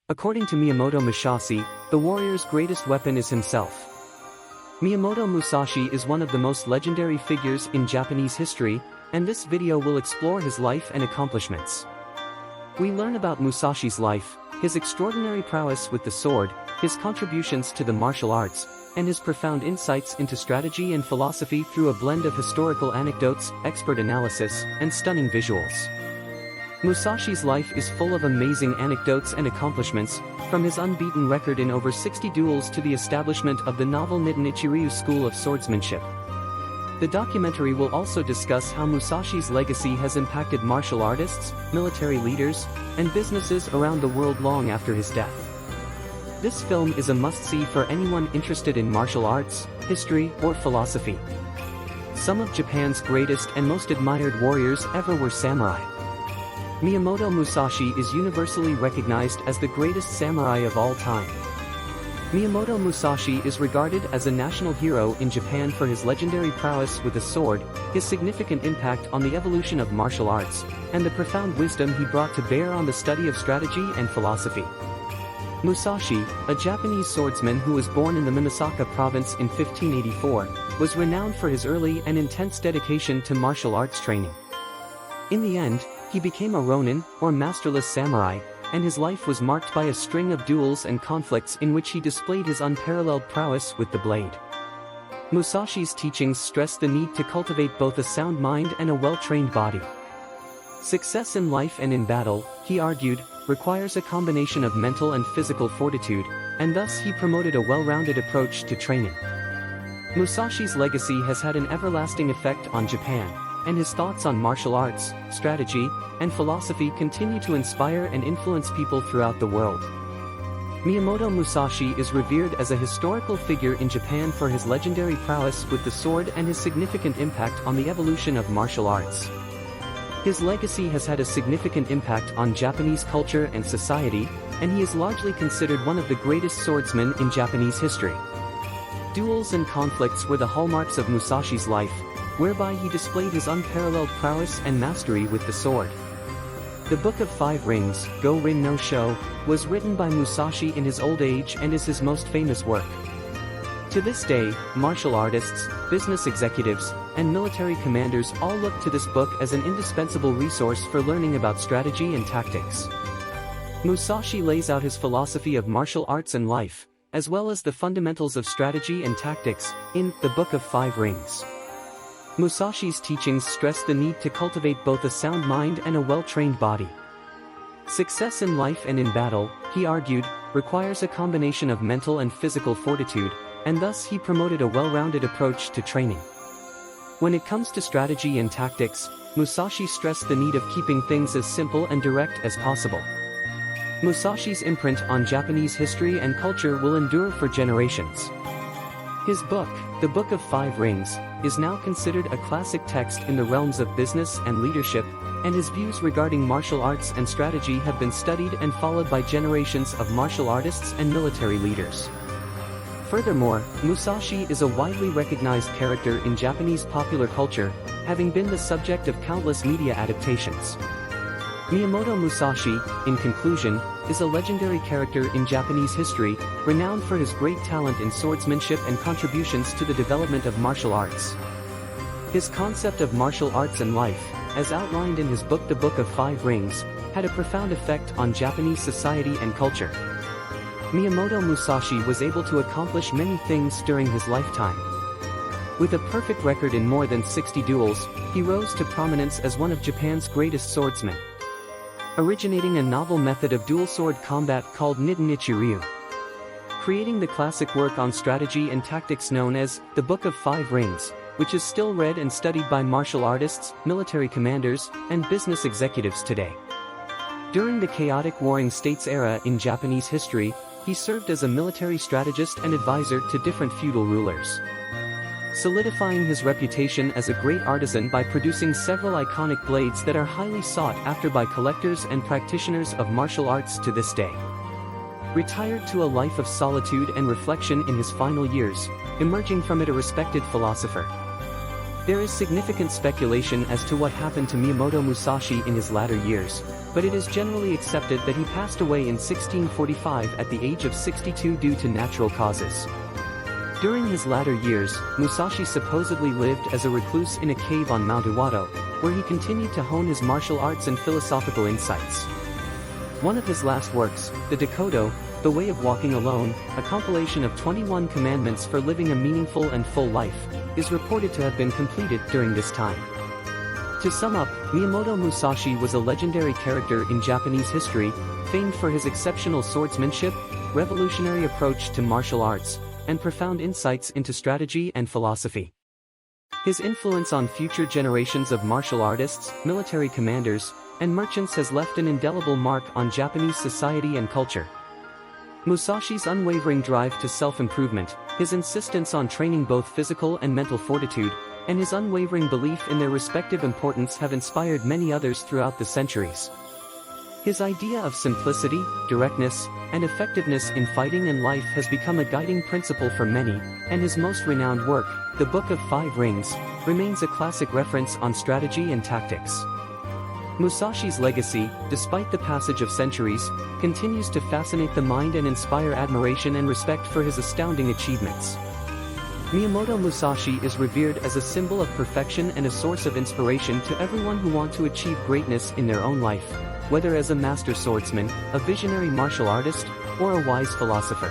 According to Miyamoto Musashi, the warrior's greatest weapon is himself. Miyamoto Musashi is one of the most legendary figures in Japanese history, and this video will explore his life and accomplishments. We learn about Musashi's life, his extraordinary prowess with the sword, his contributions to the martial arts, and his profound insights into strategy and philosophy through a blend of historical anecdotes, expert analysis, and stunning visuals. Musashi's life is full of amazing anecdotes and accomplishments, from his unbeaten record in over 60 duels to the establishment of the novel Nitten Ichiryu School of Swordsmanship. The documentary will also discuss how Musashi's legacy has impacted martial artists, military leaders, and businesses around the world long after his death. This film is a must-see for anyone interested in martial arts, history, or philosophy. Some of Japan's greatest and most admired warriors ever were samurai. Miyamoto Musashi is universally recognized as the greatest samurai of all time. Miyamoto Musashi is regarded as a national hero in Japan for his legendary prowess with a sword, his significant impact on the evolution of martial arts, and the profound wisdom he brought to bear on the study of strategy and philosophy. Musashi, a Japanese swordsman who was born in the Minnesota province in 1584, was renowned for his early and intense dedication to martial arts training. In the end, he became a ronin, or masterless samurai, and his life was marked by a string of duels and conflicts in which he displayed his unparalleled prowess with the blade. Musashi's teachings stress the need to cultivate both a sound mind and a well-trained body. Success in life and in battle, he argued, requires a combination of mental and physical fortitude, and thus he promoted a well-rounded approach to training. Musashi's legacy has had an everlasting effect on Japan, and his thoughts on martial arts, strategy, and philosophy continue to inspire and influence people throughout the world. Miyamoto Musashi is revered as a historical figure in Japan for his legendary prowess with the sword and his significant impact on the evolution of martial arts. His legacy has had a significant impact on Japanese culture and society, and he is largely considered one of the greatest swordsmen in Japanese history. Duels and conflicts were the hallmarks of Musashi's life, whereby he displayed his unparalleled prowess and mastery with the sword. The Book of Five Rings, Go Rin no Sho, was written by Musashi in his old age and is his most famous work. To this day, martial artists, business executives, and military commanders all look to this book as an indispensable resource for learning about strategy and tactics. Musashi lays out his philosophy of martial arts and life, as well as the fundamentals of strategy and tactics, in The Book of Five Rings. Musashi's teachings stress the need to cultivate both a sound mind and a well-trained body. Success in life and in battle, he argued, requires a combination of mental and physical fortitude, and thus he promoted a well-rounded approach to training. When it comes to strategy and tactics, Musashi stressed the need of keeping things as simple and direct as possible. Musashi's imprint on Japanese history and culture will endure for generations. His book, The Book of Five Rings, is now considered a classic text in the realms of business and leadership, and his views regarding martial arts and strategy have been studied and followed by generations of martial artists and military leaders. Furthermore, Musashi is a widely recognized character in Japanese popular culture, having been the subject of countless media adaptations. Miyamoto Musashi, in conclusion, is a legendary character in Japanese history, renowned for his great talent in swordsmanship and contributions to the development of martial arts. His concept of martial arts and life, as outlined in his book The Book of Five Rings, had a profound effect on Japanese society and culture. Miyamoto Musashi was able to accomplish many things during his lifetime. With a perfect record in more than 60 duels, he rose to prominence as one of Japan's greatest swordsmen, originating a novel method of dual sword combat called Nitten Ichiryu, creating the classic work on strategy and tactics known as The Book of Five Rings, which is still read and studied by martial artists, military commanders, and business executives today. During the chaotic Warring States era in Japanese history, he served as a military strategist and advisor to different feudal rulers, solidifying his reputation as a great artisan by producing several iconic blades that are highly sought after by collectors and practitioners of martial arts to this day. Retired to a life of solitude and reflection in his final years, emerging from it a respected philosopher. There is significant speculation as to what happened to Miyamoto Musashi in his latter years, but it is generally accepted that he passed away in 1645 at the age of 62 due to natural causes. During his latter years, Musashi supposedly lived as a recluse in a cave on Mount Iwado, where he continued to hone his martial arts and philosophical insights. One of his last works, the Dakodo, The Way of Walking Alone, a compilation of 21 commandments for living a meaningful and full life, is reported to have been completed during this time. To sum up, Miyamoto Musashi was a legendary character in Japanese history, famed for his exceptional swordsmanship, revolutionary approach to martial arts, and profound insights into strategy and philosophy. His influence on future generations of martial artists, military commanders, and merchants has left an indelible mark on Japanese society and culture. Musashi's unwavering drive to self-improvement, his insistence on training both physical and mental fortitude, and his unwavering belief in their respective importance have inspired many others throughout the centuries. His idea of simplicity, directness, and effectiveness in fighting and life has become a guiding principle for many, and his most renowned work, The Book of Five Rings, remains a classic reference on strategy and tactics. Musashi's legacy, despite the passage of centuries, continues to fascinate the mind and inspire admiration and respect for his astounding achievements. Miyamoto Musashi is revered as a symbol of perfection and a source of inspiration to everyone who wants to achieve greatness in their own life, whether as a master swordsman, a visionary martial artist, or a wise philosopher.